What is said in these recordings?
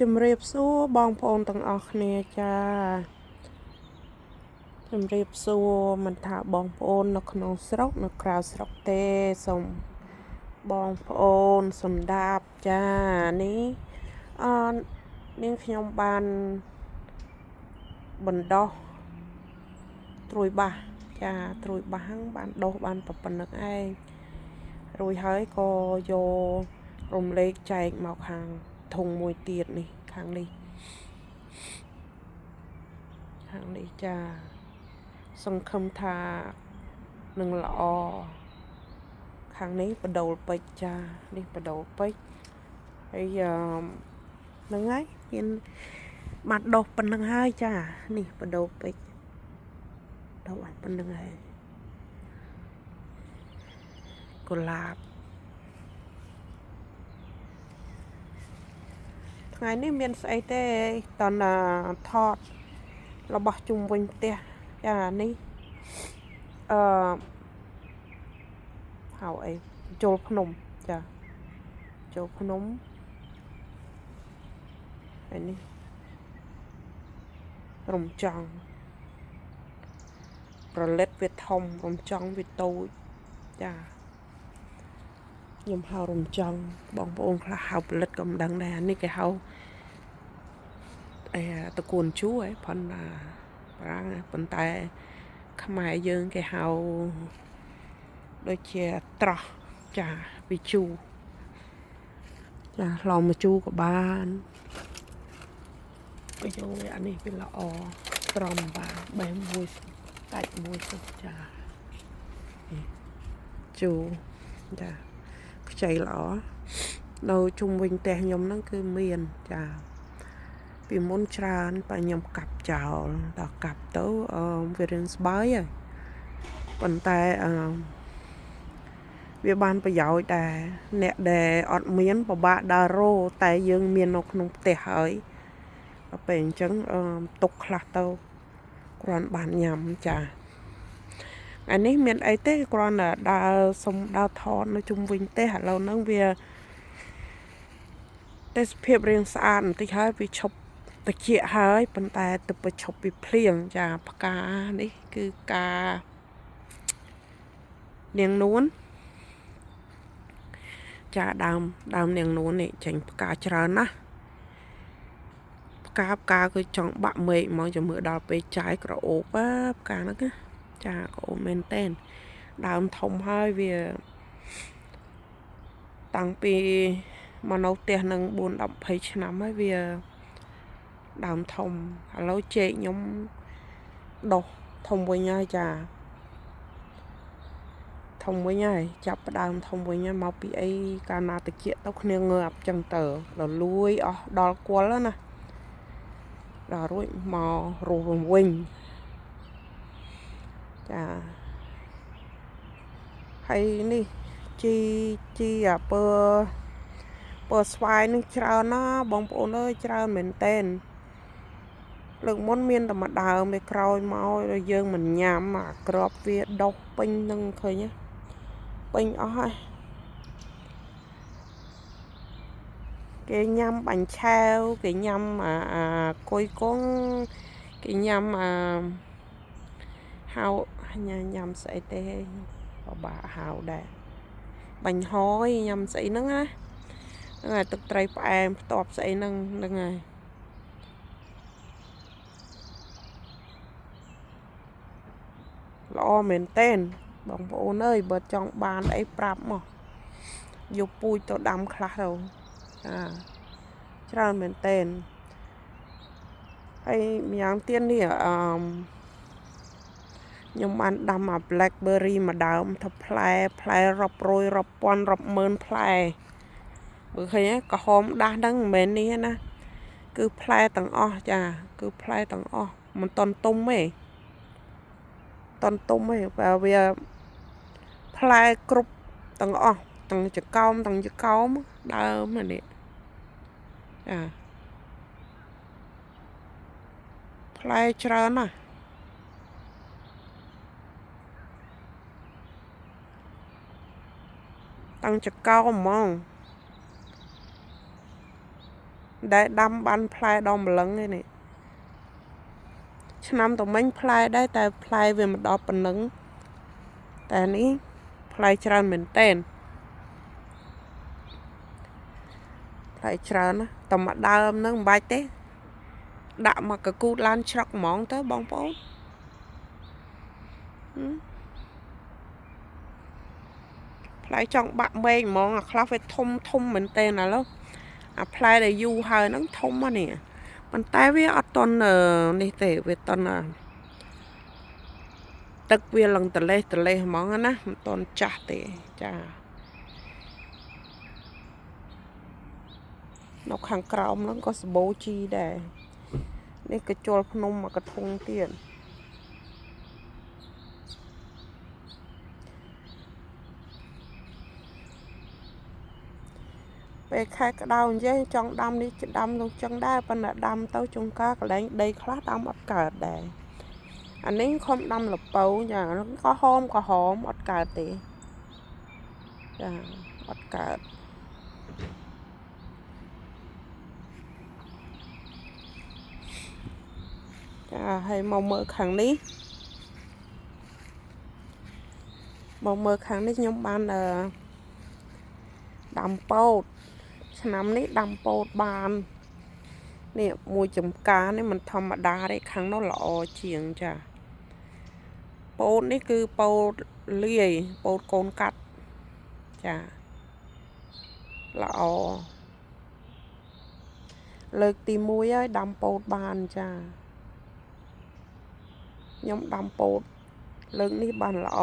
ជំរាបសួរបងប្អូនទាំងអស់គ្នាចាជំរាបសួរមិនថាបងប្អូននៅក្នុងស្រុកនៅក្រៅស្រុកទេសូមបងប្អូនសំដាប់ចានេះនាងខ្ញុំបានបណ្ដោះត្រួយបាសចាត្រួយបាសហ្នឹងបានដោះបានប៉ុណ្្នឹងឯងរួចហើយក៏យករំលែកចែកមកខាងធុងមួយទៀតនេះខាងនេះចាសង្ឃឹមថានឹងល្អខាងនេះបដូលពេជ្រចានេះបដូលពេជ្រហើយហ្នឹងហើយមានបានដោះប៉ុណ្្នឹងហើយចានេះបដូលពេជ្រដោះបានប៉ុណ្្នឹងហើយកុលាបថ្ងៃនេះមានស្អីទេតនថតរបស់ជុំវិញផ្ទះចានេះហៅអីចូលភ្នំចាចូលភ្នំហើយនេះរំចង់ប្រលិតវាធំរំចង់វាតូចចាខ្ញុំហៅរំចង់បងប្អូនខ្លះហៅផលិតក៏មិនដឹងដែរនេះគេហៅតកូនជួផនប្រាំងប៉ុន្តែខ្មែរយើងគេហៅដូចជាត្រោះចាវិជូចាឡងមកជូក៏បានបើយកវាអានេះវាល្អត្រង់បានបែបមួយដាច់មួយទៅចាជូចាខ្ចីល្អនៅជុំវិញផ្ទះខ្ញុំហ្នឹងគឺមានចាពីមុនច្រើនបើខ្ញុំកាប់ចោលដល់កាប់ទៅវារឿងស្បើយហើយប៉ុន្តែវាបានប្រយោជន៍ដែរអ្នកដែលអត់មានពិបាកដើររោតែយើងមាននៅក្នុងផ្ទះហើយដល់ពេលអញ្ចឹងទុកខ្លះទៅគ្រាន់បានញ៉ាំចាអានេះមានអីទេគ្រាន់តែដើរសុំដើរថតនៅជុំវិញផ្ទះឥឡូវហ្នឹងវាទេសភាពរាងស្អាតបន្តិចហើយវាឈប់តិចហើយប៉ុន្តែទៅប្រឈប់ពីភ្លៀងចាផ្កានេះគឺការនាងនួនចាដើមនាងនួននេះចេញផ្កាច្រើនណាស់ផ្កាគឺចង់បាក់មេឃមកចាំមើលដល់ពេលចាយក្រអូបផ្កាហ្នឹងចាក្រអូបមែនតែនដើមធំហើយវាតាំងពីមកនៅផ្ទះនឹង4-10 20ឆ្នាំហើយវាដើមធំឥឡូវចេកខ្ញុំដុះធំវិញហើយចាធំវិញហើយចាប់ផ្ដើមធំវិញហើយមកពីអីកាលណាតិចទៅគ្នាងើបចឹងទៅរលួយអស់ដល់គល់ណាដល់រួចមករស់វិញចាហើយនេះជីពើស្វាយនឹងច្រើនណាបងប្អូនអើយច្រើនមែនតែនលើកមុនមានតែមួយដើមវាក្រោយមកហើយយើងមិនញ៉ាំអាក្របវាដុះពេញនឹងឃើញពេញអស់ហើយគេញ៉ាំបាញ់ឆែវគេញ៉ាំអាគុយកងគេញ៉ាំហៅញ៉ាំស្អីទេបបាហៅដែរបាញ់ហយញ៉ាំស្អីហ្នឹងណាហ្នឹងហើយទឹកត្រីផ្អែមផ្ទាប់ស្អីហ្នឹងហើយល្អមែនតែនបងប្អូនអើយបើចង់បានអីប្រាប់មកយកពូជទៅដាំខ្លះទៅច្រើនមែនតែនហើយម្យ៉ាងទៀតនេះខ្ញុំបានដាំអា blackberry មួយដើមថាផ្លែរាប់រយរាប់ពាន់រាប់ម៉ឺនផ្លែមើលឃើញក្រហមដាស់ហ្នឹងមិនមែននេះណាគឺផ្លែទាំងអស់ចាគឺផ្លែទាំងអស់មិនតន់ទុំទេបើវាផ្លែគ្រប់ទាំងអស់ទាំងចកោមដើមនេះចាផ្លែច្រើនណាស់តាំងចកោមហ្មង đại đâm ban play đom lấn này nè năm tụi mình play đấy tại play về một đọp bẩn nứng tại ní play tràn mình tên play tràn á tầm mặt đau nó bài té đạm mà cái cút lan chọc món tới bong bóng play trong bạn mê món là phải thông thông mình tên là lúc play để du hơi nó thông mà nè mình tay với ở tuần này để về tuần tức viên lần tờ lê món á tuần chả để chả nó khang còng nó có bố chi đểนี่กระโจลพนมมากระทงเตี้ยนไปแค่กระดาวเยอะจังดำนี่จะดำลงจังได้ปัญหาดำเต้าจงก้ากระแดงได้คลาดดำอัดเกิดได้อันนี้คอมดำหลับเป่าอย่างnó có hómอัดเกิดตีอัดเกิดให้มองมือขังนี้มองมือขังนี้ยมบ้านดำโป๊ดน้ำนี้ดำโป๊ดบานเนี่ยมวยจมกาเนี่ยมันธรรมดาได้ครั้งnó lọเฉียงจ้ะโป๊ดนี่คือโป๊ดเลื่อยโป๊ดโกนกัดจ้ะลอเลิกตีมวยดำโป๊ดบานจ้ะยมดำโป๊ดเลิกนี่บานลอ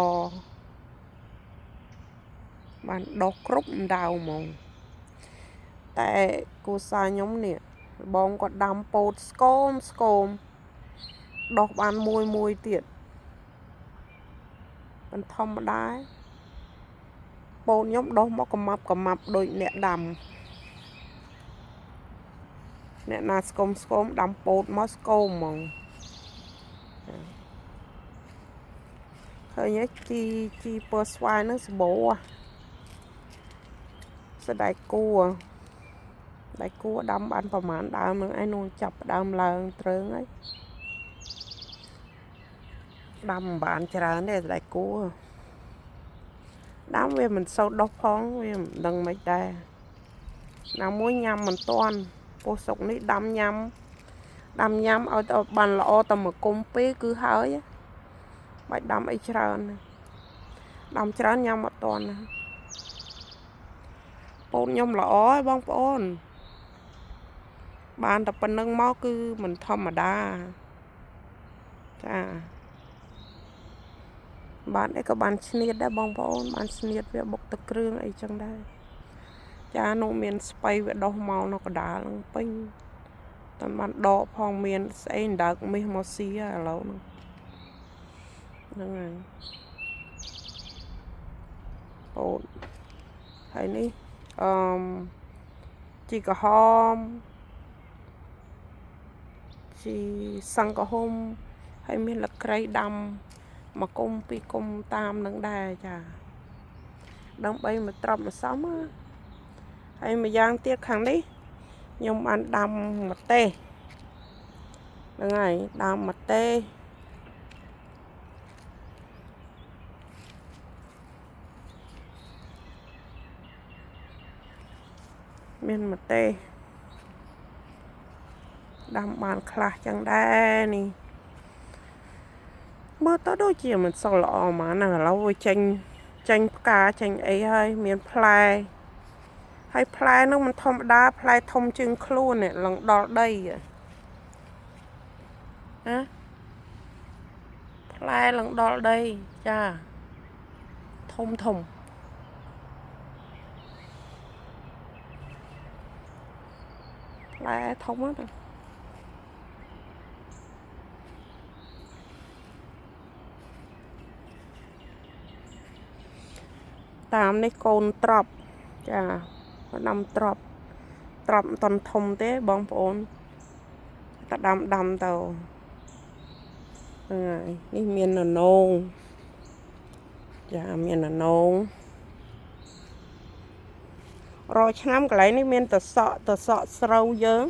บานดอกครบดาวมองแต่กูซาnhómเนี่ยบองก็ดำโปดสโคมดอกบานมวยเตียดมันธรรมดาโปดnhómดอกมอกกมับโดยเนี่ยดำเนี่ยนาสโคมดำโปดมอสโกมองเคยเนี่ยจีเปอร์สวายนั่งสโบสดายกูđại cua đâm ănประมาณดาวนึงไอ้นู่นจับดำลางเตรงấy đâm bạn trả này đại cua đâm về mình sâu đốc phóng về đừng mấy đây nào muối nhâm mình toan cô sọc ní đâm nhâm ở bàn lọ tầm một cung pí cứ hơi bài đâm ấy trả nhâm một toàn bồn nhâm lọ bông bồn bạn tập bên nâng máu cứ mình thầm mà đa bạn ấy có bạn sniết đã bong bóng bạn sniết về bọc tật krương ấy chẳng đây cha nó miền spay về đo màu nó có đá lăng pinh tận bạn đo phong miền sẽ đặc mình màu xí à lâu nữa này ổn thấy ní chỉ có hôm chỉ sang có hôm hay mình là cây đầm mà công pi công tam nâng đài chà đang bay mà trầm mà sống á hay mà giang tiết khẳng đi nhưng ăn đầm mặt tê đằng này đầm mặt tê miền mặt tê đầm bàn khla chẳng đa nè mơ tới đôi chiều mình sau lọ mà nào lâu với chanh cá chanh ấy hơi miền play hay play nó mình thông đá play thông chừng luôn này lần đo đây à play lần đo đây cha thông play thông hết rồiតាមនេះកូនត្រប់ចាដាំត្រប់មិនតន់ធំទេបងប្អូនតែដាំទៅហ្នឹងហើយនេះមានននងចាមានននង រយឆ្នាំកន្លែងនេះមានតសក់ស្រូវយើង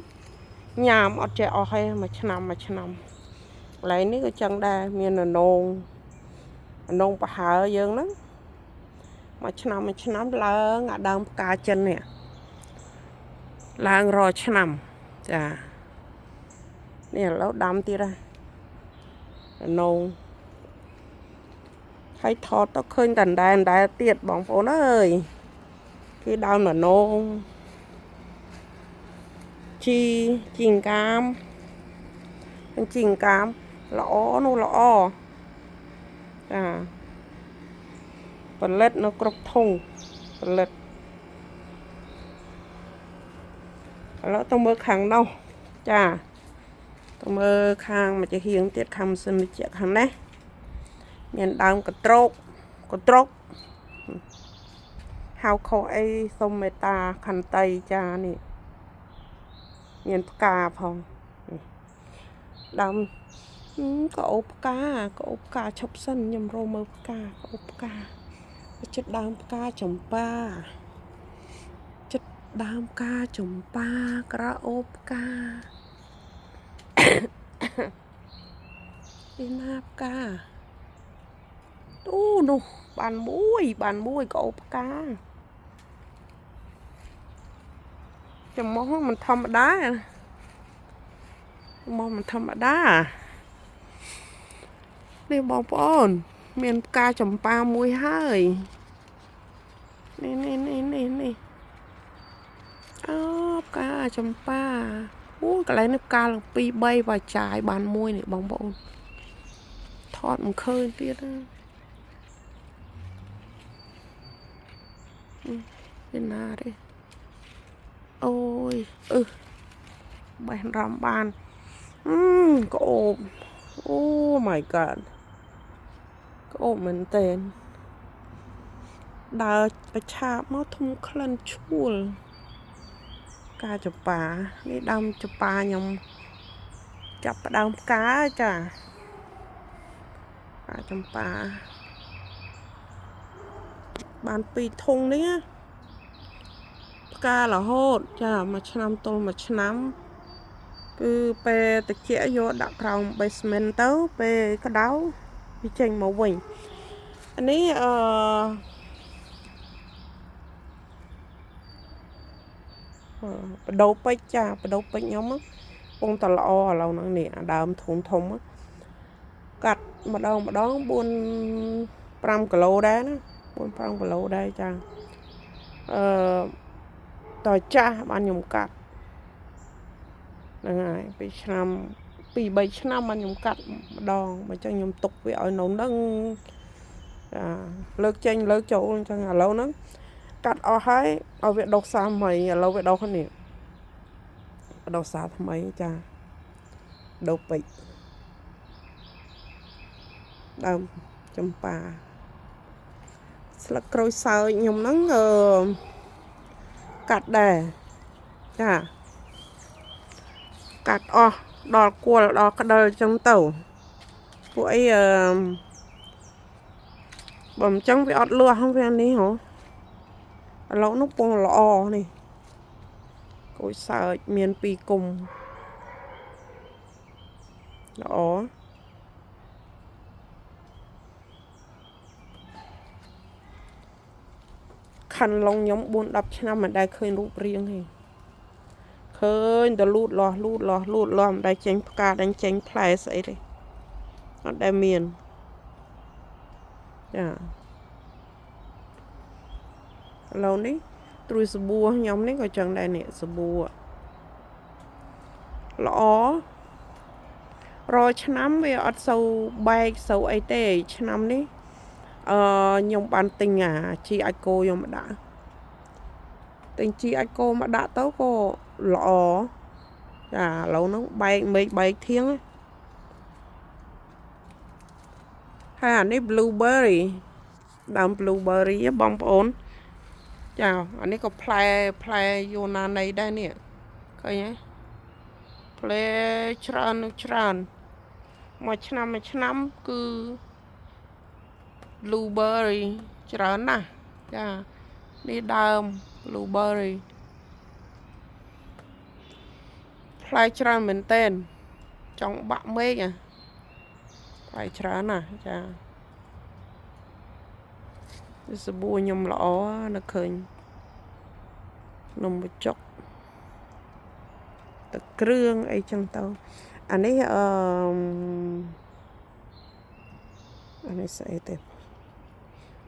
ញ៉ាំអត់ចេះអស់ទេមួយឆ្នាំកន្លែងនេះក៏ចឹងដែរមានអនងប្រហើយើងហ្នឹងមួយឆ្នាំឡើងអាដើមផ្កាចិននេះឡើងរាល់ឆ្នាំចានេះឥឡូវដាំទៀតហើយនងហើយថតទៅឃើញតែដែរទៀតបងប្អូនអើយគេដើមនងជីងកាមល្អនោះល្អចាផលិតនៅគ្រប់ធុងផលិតឥឡូវទៅមើលខាងនោះចាទៅមើលខាងមកជាហៀងទៀតខាងម៉ាស៊ីនត្រជាក់ខាងនេះមានដើមកត្រកហៅខុសអីសុំមេត្តាខន្តីចានេះមានផ្កាផងដើមក៏អូបផ្កាឈប់សិនខ្ញុំរមើលផ្កាចិត្តដើមផ្កាចំប៉ាក្រអូបផ្កាពីណាផ្កាអូនោះបានមួយក៏អូបផ្កាចំមោះមិនធម្មតានេះបងប្អូនមានផ្កាចំប៉ាមួយហើយនេះអូផ្កាចំប៉ាអូកន្លែងនេះផ្កាឡើង2 3បើចាយបានមួយនេះបងប្អូនថតមិនឃើញទៀតណាណាទេអូយបេះរំបានក្អូបអូ my god ក្អូបមែនតើដើរប្រឆាបមកធំក្លិនឈួលការចំប៉ានេះដើមចំប៉ាខ្ញុំចាប់ផ្ដើមផ្កាចាផ្កាចំប៉ាបាន2ធុងនេះផ្ការហូតចាមួយឆ្នាំទល់មួយឆ្នាំគឺពេលតិចយកដាក់ក្រោម basement ទៅពេលក្តៅវាចេញមកវិញអានេះបដូរពេជ្រចាបដូរពេជ្រខ្ញុំពងតល្អឥឡូវហ្នឹងនេះអាដើមធំកាត់ម្ដង4-5 គីឡូដែរណា4-5 គីឡូដែរចាតចាស់បានខ្ញុំកាត់ហ្នឹងហើយ2-3 ឆ្នាំបានខ្ញុំកាត់ម្ដងបើចឹងខ្ញុំទុកវាឲ្យនៅនឹងលើកចេញលើកចូលអញ្ចឹងឥឡូវហ្នឹងកាត់អស់ហើយឲ្យវាដុះសាថ្មីឥឡូវវាដុះនេះដុះសាថ្មីចាដូរពេជ្រដើមចំប៉ាស្លឹកក្រូចសើចខ្ញុំហ្នឹងកាត់ដែរចាកាត់អស់ដល់គល់ដល់ក្តិលចឹងទៅពួកអីបើមិនចឹងវាអត់លាស់វានេះហ៎ឥឡូវនោះពងល្អនេះក្រូចសើចមាន2គុំល្អខាន់ឡុងខ្ញុំ4-10 ឆ្នាំមិនដែលឃើញរូបរាងទេឃើញតែលូតលាស់មិនដែលចេញផ្កាដែលចេញផ្លែស្អីទេអត់ដែលមានចាឥឡូវនេះត្រួយសាប៊ូខ្ញុំនេះក៏ចឹងដែរនេះសាប៊ូល្អរាល់ឆ្នាំវាអត់សូវបែកសូវអីទេឆ្នាំនេះខ្ញុំបានទិញជីអាចគោខ្ញុំមកដាក់ទិញជីអាចគោមកដាក់ទៅក៏ល្អចាឥឡូវហ្នឹងបែកធៀងហើយអានេះ blueberry ដើម blueberry បងប្អូនចាអានេះក៏ផ្លែយូណាណីដែរនេះឃើញទេផ្លែច្រើនមួយឆ្នាំគឺ blueberry ច្រើនណាស់ចានេះដើម blueberry ផ្លែច្រើនមែនតើចង់បាក់មេឃផ្លែច្រើនណាចាសាប៊ូខ្ញុំល្អនឹកឃើញនំបញ្ចុកទឹកគ្រឿងអីចឹងទៅអានេះស្អីទេ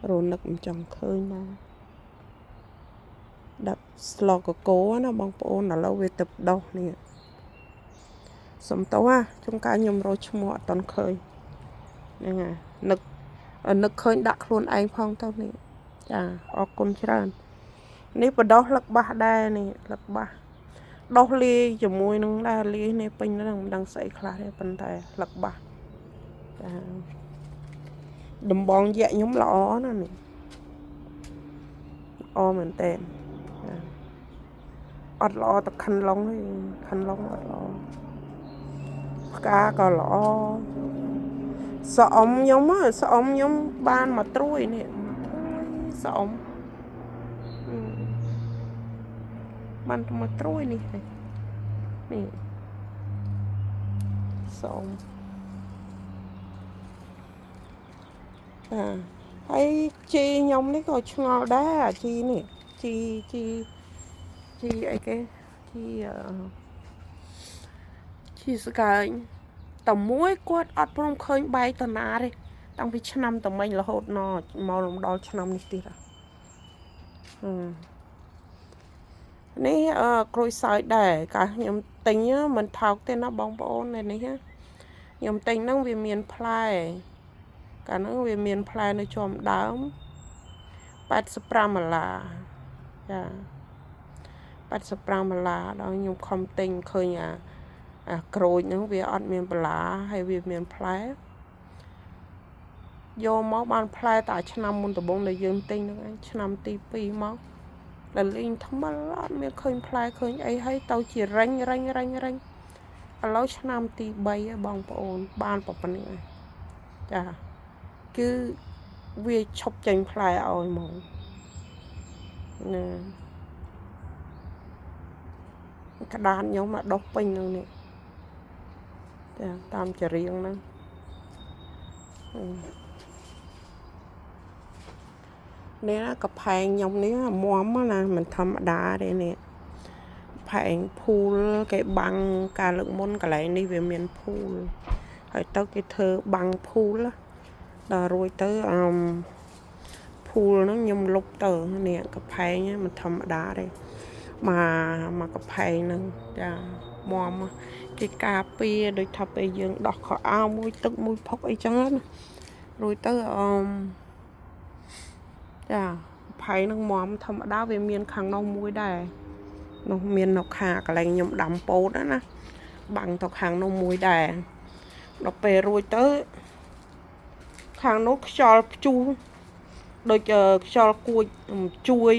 រនឹកមិនចង់ឃើញណាដាក់ស្លកកូណាបងប្អូនឥឡូវវាទឹកដោះនេះសុំតោះជួនកាលខ្ញុំរកឈ្មោះអត់តន់ឃើញហ្នឹងហើយនឹកឃើញដាក់ខ្លួនឯងផងទៅនេះចាអរគុណច្រើននេះបដោះលឹកបាសដែរនេះលឹកបាសដោះលាយជាមួយនឹងដែរលាយនេះពេញហ្នឹងមិនដឹងស្អីខ្លះទេប៉ុន្តែលឹកបាសចាដំបងយកខ្ញុំល្អណាស់នេះល្អមែនតើអត់ល្អតែខិនឡុងទេខិនឡុងអត់ល្អផ្កាក៏ល្អស្អំខ្ញុំបានមកត្រួយនេះស្អំបានមកត្រួយនេះស្អំហើយជីខ្ញុំនេះក៏ឆ្ងល់ដែរអាជីនេះជីអីគេជីស្កើងតែមួយគាត់អត់ព្រមឃើញបែកតាណាទេតាំងពីឆ្នាំតមិញរហូតមកដល់ឆ្នាំនេះទៀតនេះក្រូចសើចដែរកាលខ្ញុំទិញមិនថោកទេណាបងប្អូននេះខ្ញុំទិញហ្នឹងវាមានផ្លែកាលហ្នឹងវាមានផ្លែនៅជាប់ដើម85ដុល្លារចា85ដុល្លារដល់ខ្ញុំខំទិញឃើញអាក្រូចហ្នឹងវាអត់មានបន្លាហើយវាមានផ្លែយកមកបានផ្លែតែឆ្នាំមុនដំបូងដែលយើងទិញហ្នឹងឯងឆ្នាំទី2មកដល់លេងថ្មិលអត់មានឃើញផ្លែឃើញអីហើយទៅជារិញឥឡូវឆ្នាំទី3បងប្អូនបានប៉ុណ្្នឹងឯងចាគឺវាឈប់ចេញផ្លែឲ្យហ្មងណាក្តានខ្ញុំមកដុសពេញហ្នឹងនេះចាតាមចរៀងហ្នឹងនេះណាកផែងខ្ញុំនេះមាំណាមិនធម្មតាទេនេះផែងភូលគេបាំងការលើកមុនកន្លែងនេះវាមានភូលហើយទៅគេធ្វើបាំងភូលដល់រួចទៅភូលហ្នឹងខ្ញុំលុបទៅនេះកផែងមិនធម្មតាទេមកកផែងហ្នឹងចាមាំគេការពារដូចថាពេលយើងដោះខោអាវមួយទឹកមួយផុកអីចឹងណារួចទៅចាផែងហ្នឹងមាំធម្មតាវាមានខាងនោះមួយដែរនោះមាននៅខាងកន្លែងខ្ញុំដាំពោតណាបាំងទៅខាងនោះមួយដែរដល់ពេលរួចទៅខាងនោះខ្យល់ព្យុះដូចខ្យល់គួចជួយ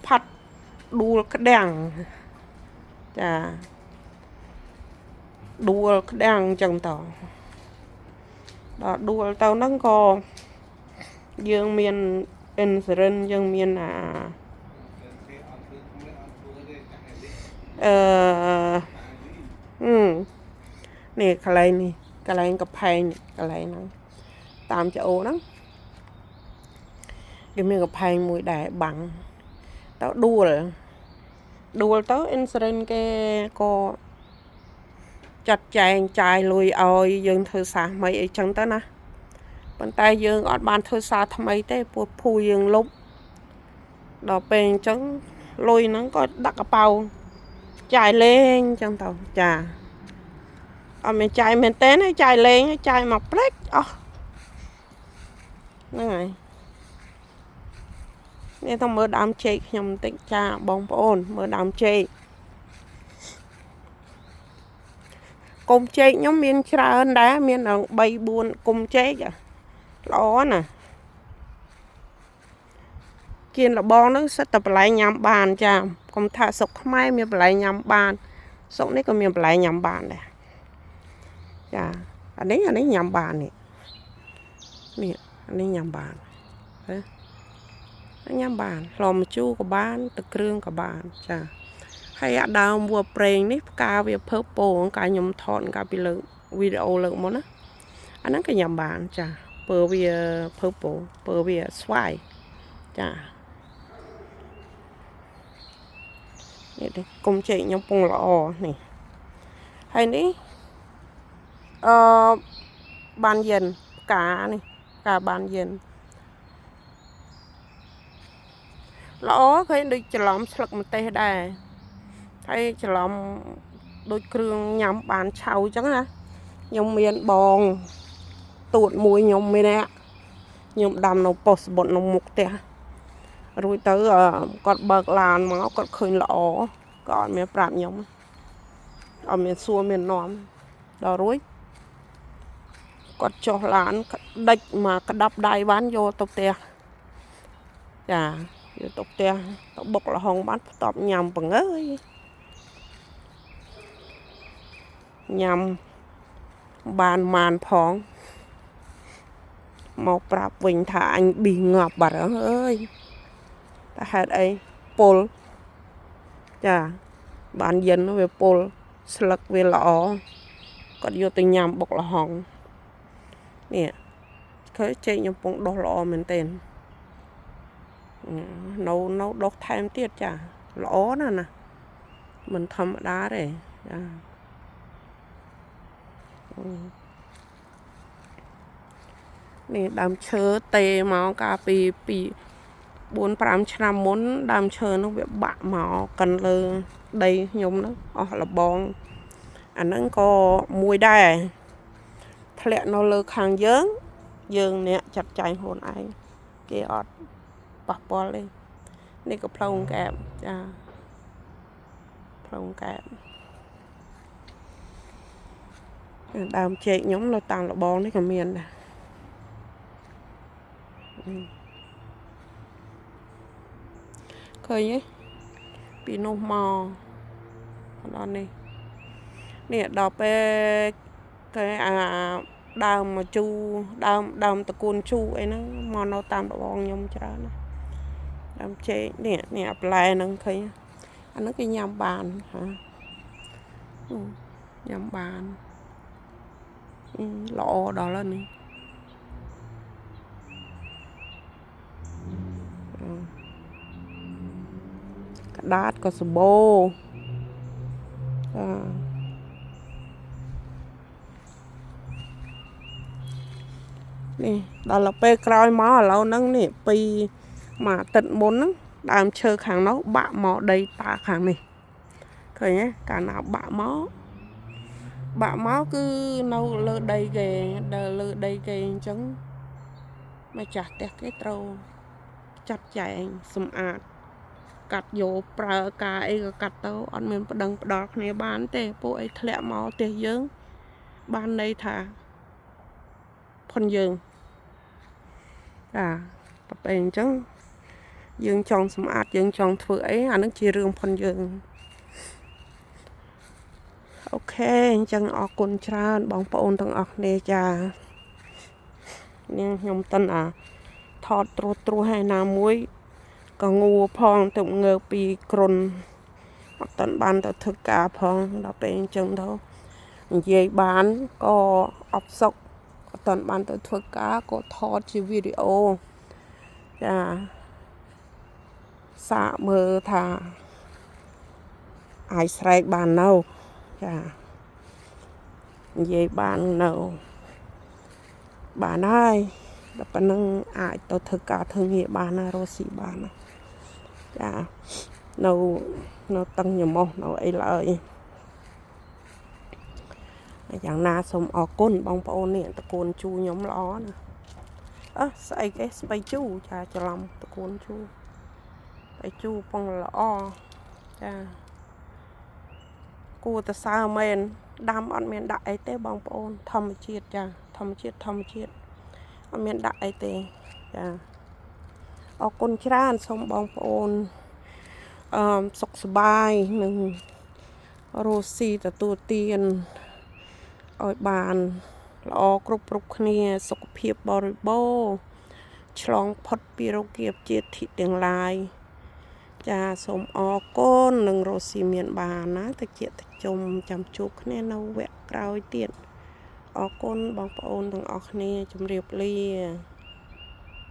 ផាត់ដួលក្តាំងចាដួលក្តាំងអញ្ចឹងតដល់ដួលទៅហ្នឹងក៏យើងមានអ៊ីនស៊ូរ៉ិនយើងមាននេះកន្លែងនេះកន្លែងកផែងកន្លែងហ្នឹងតាមចោហ្នឹងគេមានកផែងមួយដែរបាំងទៅដួលទៅអ៊ីនស៊ូរ៉ិនគេក៏ចាត់ចែងចាយលុយឲ្យយើងធ្វើសារថ្មីអីចឹងទៅណាប៉ុន្តែយើងអត់បានធ្វើសារថ្មីទេព្រោះភូយើងលុបដល់ពេលអញ្ចឹងលុយហ្នឹងក៏ដាក់កប៉ៅចាយលេងអញ្ចឹងទៅចាអត់មានចាយមែនទេណាចាយលេងចាយមកផ្លេចអស់ហ្នឹងហើយនេះទៅមើលដើមចេកខ្ញុំបន្តិចចាបងប្អូនមើលដើមចេកគុំចេកខ្ញុំមានច្រើនដែរមានដល់3 4គុំចេកល្អណាស់គៀនលបងហ្នឹងសិតតែបន្លែញ៉ាំបានចាកុំថាសុកខ្មែរមានបន្លែញ៉ាំបានសុកនេះក៏មានបន្លែញ៉ាំបានដែរចាអានេះញ៉ាំបាននេះអានេះញ៉ាំបាន nhám bàn lòm chu của bán từ krương của bàn chà hay ạ đào vừa preng ní ca về purple cả nhom thọn cả bị lượng video lượng món á anh ấy cái nhám bàn chà purple swai chà vậy đi cùng chị nhom pung lọ này hay ní bàn dần cá này cả bàn dần lõ cái đi chả lắm sặc một tê đài hay chả lắm đôi krương nhắm bàn cháo chẳng hả nhom miền bòn tuột mùi nhom miền nè nhom đầm nó post bột nó mục tè rồi tới còn bậc làn máu còn khơi lõ còn miền prạm nhom ở miền xua miền nóm đó rồi còn cho lán đạch mà cái đập đai bán vô tục tè chà vô tục tè bọc là hồng bán tọp nhầm bằng ơi nhầm bàn màn phong một prap vinh thả anh bị ngọt bà đó ơi ta hết ấy pol chà bàn dân nó về pol slug về lọ còn vô tình nhầm bọc là hồng nè khởi chạy nhầm bóng đo lọ mình tên nấu đốt thêm tiết chà lõ nè mình thầm đá để nè đám chơ tê máu cà pì 4-5 ឆ្នាំមុនដើមឈើនោះវាបាក់មកកាន់លើដីខ្ញុំនោះអស់លបងអាហ្នឹងក៏មួយដែរធ្លាក់នៅលើខាងយើងអ្នកចាត់ចែងខ្លួនឯងគេអត់ប៉ះពាល់ទេនេះក៏ផ្លូវកែបចាផ្លូវកែបដើមចេកខ្ញុំនៅតាមលបងនេះក៏មានដែរឃើញទេពីនោះមកដល់នេះដល់ពេលគេដើមមកជូដើមតកូនជូអីហ្នឹងមកនៅតាមលបងខ្ញុំច្រើនណាដើមចេកនេះផ្លែហ្នឹងឃើញអាហ្នឹងគេញ៉ាំបានញ៉ាំបានល្អដល់ហើយនេះกระดาษก็สโบนี่ដល់ពេលក្រោយមកឥឡូវហ្នឹងនេះពីមកទឹកមុនហ្នឹងដើមឈើខាងនោះបាក់មកដីតាខាងនេះឃើញទេកាលណាបាក់មកគឺនៅលើដីគេដល់លើដីគេអញ្ចឹងម្ចាស់ផ្ទះគេត្រូវចាត់ចែងសម្អាតកាត់យកប្រើការអីក៏កាត់ទៅអត់មានប្តឹងផ្ដាល់គ្នាបានទេពួកអីធ្លាក់មកផ្ទះយើងបានន័យថាផុនយើងតែពេលអញ្ចឹងយើងចង់សម្អាតយើងចង់ធ្វើអីអានឹងជារឿងផុនយើងអូខេអញ្ចឹងអរគុណច្រើនបងប្អូនទាំងអស់គ្នាចានាងខ្ញុំតិនថតត្រួសហើយណាមួយក៏ងួផងទៅងើពីគ្រុនអត់តាន់បានទៅធ្វើការផងដល់ពេលអញ្ចឹងទៅនិយាយបានក៏អបសុកអត់តាន់បានទៅធ្វើការក៏ថតជាវីដេអូចាសាកមើលថាអាចស្រែកបាននៅចានិយាយបាននៅបានហើយដល់ប៉ុណ្ណឹងអាចទៅធ្វើការធ្វើងារបានណារស់ស៊ីបានណាចានៅតឹងញមោះនៅអីឡើយយ៉ាងណាសូមអរគុណបងប្អូននេះតកូនជូខ្ញុំល្អណាស្អីគេស្បៃជូចាច្រឡំតកូនជូស្បៃជូពងល្អចាគួរតែសើមែនដាំអត់មានដាក់អីទេបងប្អូនធម្មជាតិចាធម្មជាតិអត់មានដាក់អីទេចាអរគុណច្រើនសូមបងប្អូនសុខសប្បាយនិងរស់ស៊ីទទួលទានឲ្យបានល្អគ្រប់គ្នាសុខភាពបរិបូរណ៍ ឆ្លងផុតពីរោគៀបជាតិទាំងឡាយចាសូមអរគុណនឹងរស់ស៊ីមានបានណាតិចតិចចាំជួបគ្នានៅវគ្គក្រោយទៀតអរគុណបងប្អូនទាំងអស់គ្នាជម្រាបលា